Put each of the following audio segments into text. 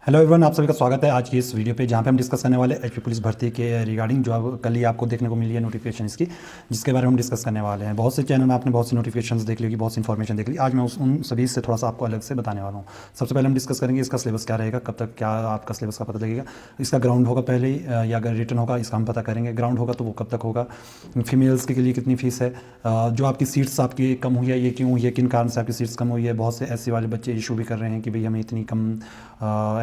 Hello everyone, आप सभी का स्वागत है आज की इस वीडियो पे जहाँ पे हम डिस्कस करने वाले एचपी पुलिस भर्ती के रिगार्डिंग जो अब कल ही आपको देखने को मिली है नोटिफिकेशन इसकी, जिसके बारे में हम डिस्कस करने वाले हैं। बहुत से चैनल में आपने बहुत सी नोटिफिकेशंस देख ली होगी, बहुत सी इन्फॉर्मेशन देख ली। आज मैं उन सभी से थोड़ा सा आपको अलग से बताने वाला हूँ। सबसे पहले हम डिस्कस करेंगे इसका सिलेबस क्या रहेगा, कब तक क्या आपका सिलेबस का पता लगेगा। इसका ग्राउंड होगा पहले ही या अगर रिटर्न होगा इसका हम पता करेंगे। ग्राउंड होगा तो वो कब तक होगा, फीमेल्स के लिए कितनी फीस है, जो आपकी सीट्स आपकी कम हुई है ये क्यों हुई है, किन कारण से आपकी सीट्स कम हुई है। बहुत से ऐसे वाले बच्चे इशू भी कर रहे हैं कि भाई हमें इतनी कम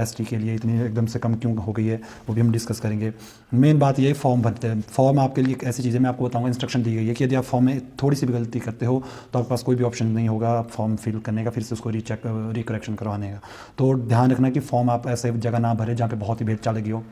एसटी के लिए इतनी एकदम से कम क्यों हो गई है, वो भी हम डिस्कस करेंगे। मेन बात ये है फॉर्म भरते हैं। फॉर्म आपके लिए एक ऐसी चीज़ है, मैं आपको बताऊंगा, इंस्ट्रक्शन दी गई है कि यदि आप फॉर्म में थोड़ी सी भी गलती करते हो तो आपके पास कोई भी ऑप्शन नहीं होगा फॉर्म फिल करने का, फिर से उसको रीचेक रिकरेक्शन करवाने का। तो ध्यान रखना कि फॉर्म आप ऐसे जगह ना भरे जहाँ पे बहुत ही भेदचाल लगी हो।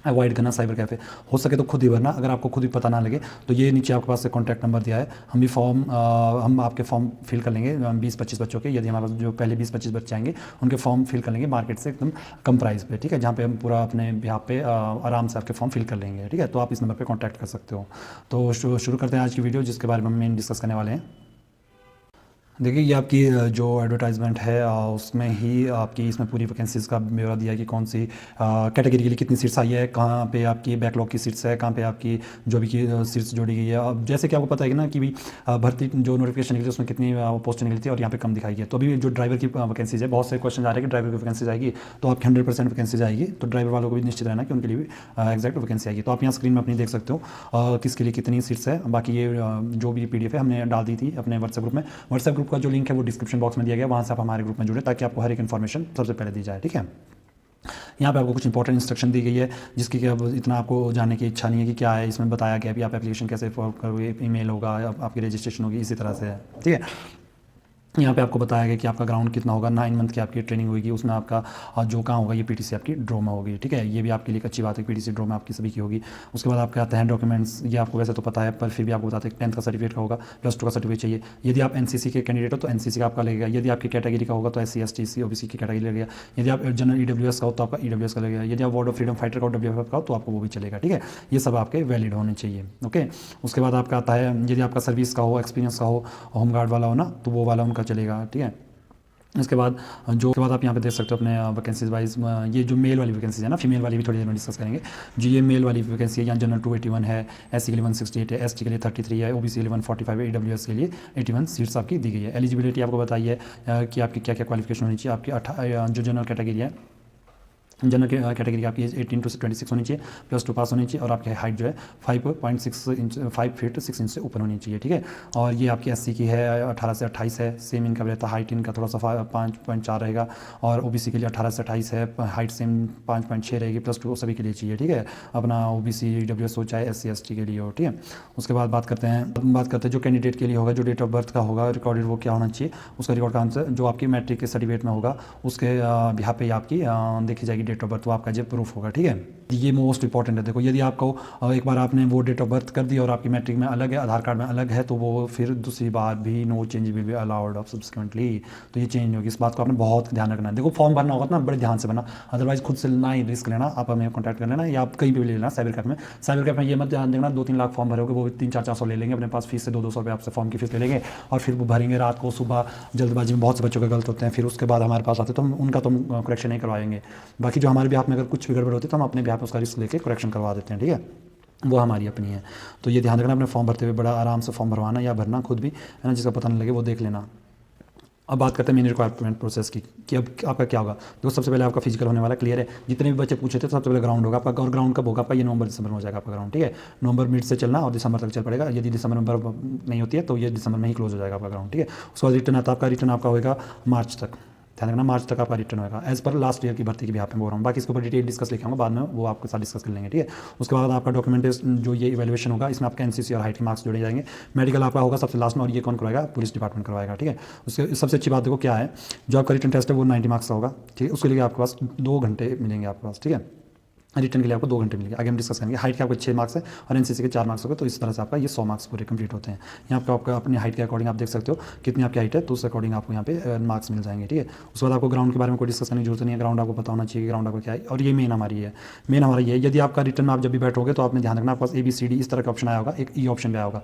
अवॉइड करना साइबर कैफ़े, हो सके तो खुद ही भरना। अगर आपको खुद ही पता ना लगे तो ये नीचे आपके पास से कॉन्टैक्ट नंबर दिया है, हम आपके फॉर्म फिल कर लेंगे 20-25 बच्चों के। यदि हमारे पास जो पहले 20-25 बच्चे आएंगे उनके फॉर्म फिल कर लेंगे मार्केट से एकदम कम प्राइस पे, ठीक है, जहाँ पे हम पूरा अपने यहाँ पे आराम से आपके फॉर्म फिल कर लेंगे, ठीक है। तो आप इस नंबर पर कॉन्टैक्ट कर सकते हो। तो शुरू करते हैं आज की वीडियो, जिसके बारे में हम मेन डिस्कस करने वाले हैं। देखिए ये आपकी जो एडवर्टाइजमेंट है उसमें ही आपकी इसमें पूरी वैकेंसीज़ का ब्यौरा दिया है कि कौन सी कैटेगरी के लिए कितनी सीट्स आई है, कहाँ पे आपकी बैकलॉग की सीट्स है, कहाँ पे आपकी जो भी की सीट्स जोड़ी गई है। अब जैसे कि आपको पता है कि ना कि भी भर्ती जो नोटिफिकेशन निकली थी उसमें कितनी पोस्टें निकली थी और यहाँ पे कम दिखाई है। तो अभी जो ड्राइवर की वैकेंसीज है, बहुत से क्वेश्चन आ रहे हैं कि ड्राइवर की वैकेंसीज आएगी तो आपकी 100% वैकेंसीज आएगी। तो ड्राइवर वालों को भी निश्चित रहना कि उनके लिए भी एग्जैक्ट वैकेंसी आएगी। तो आप यहाँ स्क्रीन में अपनी देख सकते हो किसके लिए कितनी सीट्स है। बाकी ये जो भी PDF है हमने डाल दी थी अपने व्हाट्सएप ग्रुप में। व्हाट्सएप ग्रुप का जो लिंक है वो डिस्क्रिप्शन बॉक्स में दिया गया, वहाँ से आप हमारे ग्रुप में जुड़े ताकि आपको हर एक इन्फॉर्मेशन सबसे पहले दी जाए, ठीक है। यहाँ पे आपको कुछ इंपॉर्टेंट इंस्ट्रक्शन दी गई है जिसकी कि अब इतना आपको जानने की इच्छा नहीं है कि क्या है। इसमें बताया गया है कि आप एप्लीकेशन कैसे फॉर्म करोगे, ईमेल होगा, आपकी रजिस्ट्रेशन होगी, इसी तरह से है, ठीक है। यहाँ पे आपको बताया गया कि आपका ग्राउंड कितना होगा, 9 मंथ की आपकी ट्रेनिंग होगी, उसमें आपका जो कहाँ होगा ये PTC आपकी ड्रो में होगी, ठीक है। ये भी आपके लिए एक अच्छी बात है, PTC ड्रो में आपकी सभी की होगी। उसके बाद आपके आते हैं डॉक्यूमेंट्स, ये आपको वैसे तो पता है पर फिर भी आपको बताते हैं 10th का सर्टिफिकेट का होगा, +2 का सर्टिफिकेट चाहिए। यदि आप NCC के कैंडिडेट हो तो NCC का आपका लगेगा। यदि आपकी कैटेगरी का होगा तो SC ST OBC की कैटेगरी लगेगा। यदि आप जनरल EWS का हो तो आपका EWS का लगेगा। यदि आप वार्ड ऑफ फ्रीडम फाइटर का हो WFF का हो तो आपको वो भी चलेगा, ठीक है। ये सब आपके वैलिड होने चाहिए, ओके। उसके बाद आपका आता है यदि आपका सर्विस का हो, एक्सपीरियंस का हो, होमगार्ड वाला हो ना, तो वो वाला उनका चलेगा, ठीक है। इसके बाद आप यहाँ पे देख सकते हो अपने वैकेंसीज वाइज। ये जो मेल वाली वैकेंसीज है ना, फीमेल वाली भी थोड़ी देर में डिस्कस करेंगे। जो ये मेल वाली वैकेंसी है, यहाँ जनरल 281 है, SC के लिए 168 है, ST के लिए 33 है, OBC के लिए 145 है, EWS के लिए 81 सीट्स आपकी दी गई है। एलिजिबिलिटी आपको बताइए कि आपकी क्या क्या क्वालिफिकेशन होनी चाहिए। आपकी जो जनरल कैटेगरी है, जनरल कैटेगरी की आपकी एज 18 to 26 होनी चाहिए, +2 पास होनी चाहिए और आपकी हाइट जो है 5.6 इंच 5 फीट 6 इंच से ऊपर होनी चाहिए, ठीक है। और ये आपकी SC की है 18 से 28 है, सेम इनका रहता है। हाइट इनका थोड़ा सा 5.4 रहेगा और OBC के लिए 18 से 28 है, हाइट सेम 5.6 रहेगी, +2 सभी के लिए चाहिए, ठीक है। अपना OBC EWS हो चाहे SC ST के लिए हो, ठीक है। उसके बाद बात करते हैं जो कैंडिडेट के लिए होगा, जो डेट ऑफ बर्थ का होगा रिकॉर्डेड, वो क्या होना चाहिए। उसका रिकॉर्ड का आंसर जो आपकी मैट्रिक के सर्टिफिकेट में होगा उसके यहाँ पे आपकी देखी जाएगी डेट ऑफ बर्थ, वो आपका जो प्रूफ होगा, ठीक है। ये मोस्ट इंपॉर्टेंट है। देखो यदि आपको एक बार आपने वो डेट ऑफ बर्थ कर दी और आपकी मैट्रिक में अलग है, आधार कार्ड में अलग है, तो वो फिर दूसरी बार भी no change will be allowed of subsequently, तो ये चेंज होगी। इस बात को आपने बहुत ध्यान रखना है। देखो फॉर्म भरना होगा ना, बड़े ध्यान से भरना, अदरवाइज खुद से ना ही रिस्क लेना, आप हमें कॉन्टैक्ट कर लेना या आप कहीं भी ले लेना साइबर कैफ में। साइबर कैफ में ये मत ध्यान देना 2-3 लाख फॉर्म भरोगे, वो 300-400 ले लेंगे अपने पास फीस से, 200 रुपये आपसे फॉर्म की फीस ले लेंगे और फिर वो भरेंगे रात को, सुबह जल्दबाजी में बहुत से बच्चों के गलत होते हैं, फिर उसके बाद हमारे पास आते तो हम उनका तो करेक्शन नहीं करवाएंगे। बाकी जो हमारे बिहाफ में अगर कुछ भी गड़बड़ होती है तो हम अपने बिहाफ में उसका रिस्क लेके करेक्शन करवा देते हैं, ठीक है। वो हमारी अपनी है। तो ये ध्यान रखना अपने फॉर्म भरते हुए, बड़ा आराम से फॉर्म भरवाना या भरना खुद भी, है ना, जिसका पता नहीं लगे वो देख लेना। अब बात करते हैं मेन रिक्वायरमेंट प्रोसेस की कि अब आपका क्या होगा। देखो सबसे पहले आपका फिजिकल होने वाला क्लियर है, जितने भी बच्चे पूछे थे तो सबसे पहले ग्राउंड होगा आपका। और ग्राउंड कब होगा आपका, ये नवंबर-दिसंबर में हो जाएगा आपका ग्राउंड, ठीक है। नवंबर मिड से चलना और दिसंबर तक चल पड़ेगा। यदि दिसंबर में बर्फ नहीं होती है तो ये दिसंबर में ही क्लोज हो जाएगा आपका ग्राउंड, ठीक है। उसके बाद रिटर्न आपका होगा मार्च तक, ध्यान रखना मार्च तक आपका रिटर्न होगा एज पर लास्ट ईयर की भर्ती की भी यहाँ पे बोल रहा हूँ। बाकी इसके ऊपर डिटेल डिस्कस लिखाऊंगा बाद में, वो आपके साथ डिस्कस कर लेंगे, ठीक है। उसके बाद आपका डॉक्यूमेंटेशन जो ये इवैल्यूएशन होगा, इसमें आपका NCC और हाइट के मार्क्स जोड़े जाएंगे। मेडिकल आपका होगा सबसे लास्ट में और ये कौन करवाएगा, पुलिस डिपार्टमेंट करवाएगा, ठीक है। उसके सबसे अच्छी बात देखो क्या है, जो आपका रिटर्न टेस्ट है वो 90 मार्क्स का होगा, ठीक है। उसके लिए आपके पास 2 घंटे मिलेंगे आपके पास, ठीक है। रिटर्न के लिए आपको 2 घंटे मिलेंगे। आगे हम डिस्कस करेंगे। हाइट के आपको 6 मार्क्स है और एनसीसी के 4 मार्क्स हो गए, तो इस तरह से आपका ये 100 मार्क्स पूरे कंप्लीट होते हैं। यहाँ पे आपका अपनी हाइट के अकॉर्डिंग आप देख सकते हो कितनी आपकी हाइट है, तो उस अकॉर्डिंग आपको यहाँ पे मार्क्स मिल जाएंगे, ठीक है। उसके बाद आपको ग्राउंड के बारे में कोई डिस्कस करने की जरूरत नहीं है, ग्राउंड आपको पता होना चाहिए कि ग्राउंड आपको क्या है। और ये मेन हमारी है, मेन हमारा ये है, यदि आपका रिटर्न में आप जब भी बैठोगे तो आपने ध्यान रखना आपके पास ABCD इस तरह का ऑप्शन आया होगा, एक ई ऑप्शन भी आया होगा।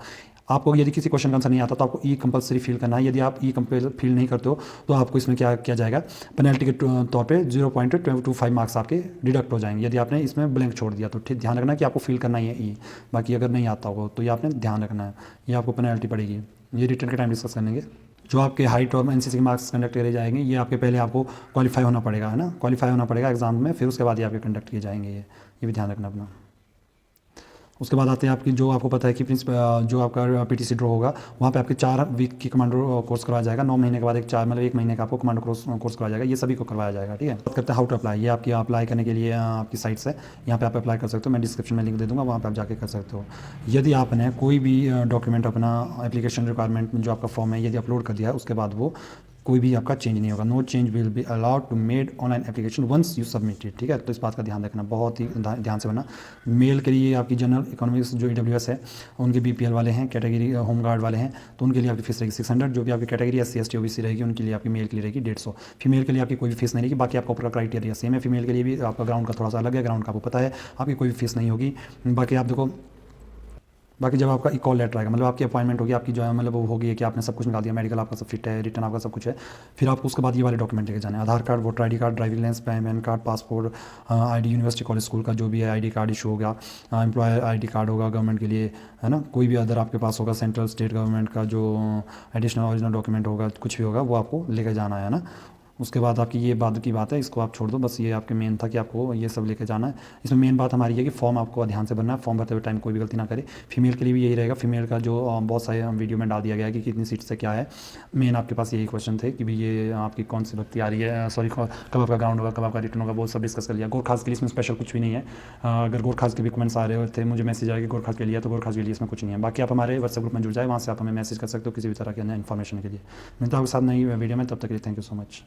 आपको यदि किसी क्वेश्चन का आंसर नहीं आता तो आपको ई कंपलसरी फिल करना है। यदि आप ई फिल नहीं करते हो तो आपको इसमें क्या किया जाएगा, पेनल्टी के तौर पे 0.25 मार्क्स आपके डिडक्ट हो जाएंगे यदि आपने इसमें ब्लैंक छोड़ दिया तो। ठीक ध्यान रखना कि आपको फिल करना ही है ई, बाकी अगर नहीं आता होगा तो ये आपने ध्यान रखना है, ये आपको पेनल्टी पड़ेगी। ये रिटर्न के टाइम डिस्कस करेंगे। जो आपके हाइट और एनसीसी के मार्क्स कंडक्ट करे जाएंगे, ये आपके पहले आपको क्वालिफाई होना पड़ेगा, है ना, क्वालिफाई होना पड़ेगा एग्जाम में, फिर उसके बाद ये आपके कंडक्ट किए जाएंगे। ये भी ध्यान रखना अपना। उसके बाद आते हैं आपकी, जो आपको पता है कि जो आपका पीटीसी ड्रॉ होगा वहाँ पे आपके 4 वीक की कमांडो कोर्स करवाया जाएगा। 9 महीने के बाद एक महीने का आपको कमांडो कोर्स करवाया जाएगा। ये सभी को करवाया जाएगा, ठीक है। बात करते हैं हाउ टू अप्लाई। ये आपकी अप्लाई करने के लिए आपकी साइट्स है, यहाँ पे आप अप्लाई कर सकते हो। मैं डिस्क्रिप्शन में लिंक दे दूँगा, वहाँ पर आप जाके कर सकते हो। यदि आपने कोई भी डॉक्यूमेंट अपना एप्लीकेशन रिक्वायरमेंट में जो आपका फॉर्म है यदि अपलोड कर दिया है, उसके बाद वो कोई भी आपका चेंज नहीं होगा। No change will be allowed to made online application once you submitted, ठीक है। तो इस बात का ध्यान रखना, बहुत ही ध्यान से बना। मेल के लिए आपकी जनरल इकोनॉमिक्स जो EWS है, उनके BPL वाले हैं, कैटेगरी होम गार्ड वाले हैं, तो उनके लिए आपकी फीस रहेगी 600। जो भी आपकी कैटेगरी SC ST OBC रहेगी उनके लिए आपकी मेल के लिए रहेगी 150। फीमेल के लिए आपकी कोई भी फीस नहीं रहेगी। बाकी आपका पूरा क्राइटेरिया सेम है। फीमेल के लिए भी आपका ग्राउंड का थोड़ा सा अलग है, ग्राउंड का आपको पता है, आपकी कोई भी फीस नहीं होगी। बाकी आप देखो, बाकी जब आपका कॉल लेटर आएगा, मतलब आपकी अपॉइंटमेंट होगी, आपकी जो है मतलब वो होगी कि आपने सब कुछ निकाल दिया, मेडिकल आपका सब फिट है, रिटर्न आपका सब कुछ है, फिर आपको उसके बाद ये वाले डॉक्यूमेंट लेके जाने हैं। Aadhaar card, voter ID card, driving licence, PAN card, passport, ID, university college school का जो भी है ID कार्ड इशू होगा, एम्प्लॉयर ID कार्ड होगा गवर्नमेंट के लिए, है ना। कोई भी अदर आपके पास होगा सेंट्रल स्टेट गवर्नमेंट का जो एडिशनल ओरिजिनल डॉक्यूमेंट होगा, कुछ भी होगा वो आपको लेके जाना है ना। उसके बाद आपकी ये बाद की बात है, इसको आप छोड़ दो। बस ये आपके मेन था कि आपको ये सब लेके जाना है। इसमें मेन बात हमारी है कि फॉर्म आपको ध्यान से भरना है, फॉर्म भरते हुए टाइम कोई भी गलती ना करे। फीमेल के लिए भी यही रहेगा। फीमेल का जो बहुत सारे वीडियो में डाल दिया गया है कि कितनी सीट से क्या है। मेन आपके पास यही क्वेश्चन थे कि भाई ये आपकी कौन सी भर्ती आ रही है, सॉरी कब आपका ग्राउंड होगा, कब आपका रिटर्न होगा, वो सब डिस्कस कर लिया। गोरखास के लिए इसमें स्पेशल कुछ भी नहीं है। अगर गोरखास के भी कमेंट्स आ रहे थे, मुझे मैसेज आया कि गोरखास के लिए, तो गोरखास के लिए इसमें कुछ नहीं है। बाकी आप हमारे व्हाट्सएप ग्रुप में जुड़ जाए, वहाँ से आप हमें मैसेज कर सकते हो किसी भी तरह के अन्य इन्फॉर्मेशन के लिए। मिलता है आपके साथ नई वीडियो में, तब तक के लिए थैंक यू सो मच।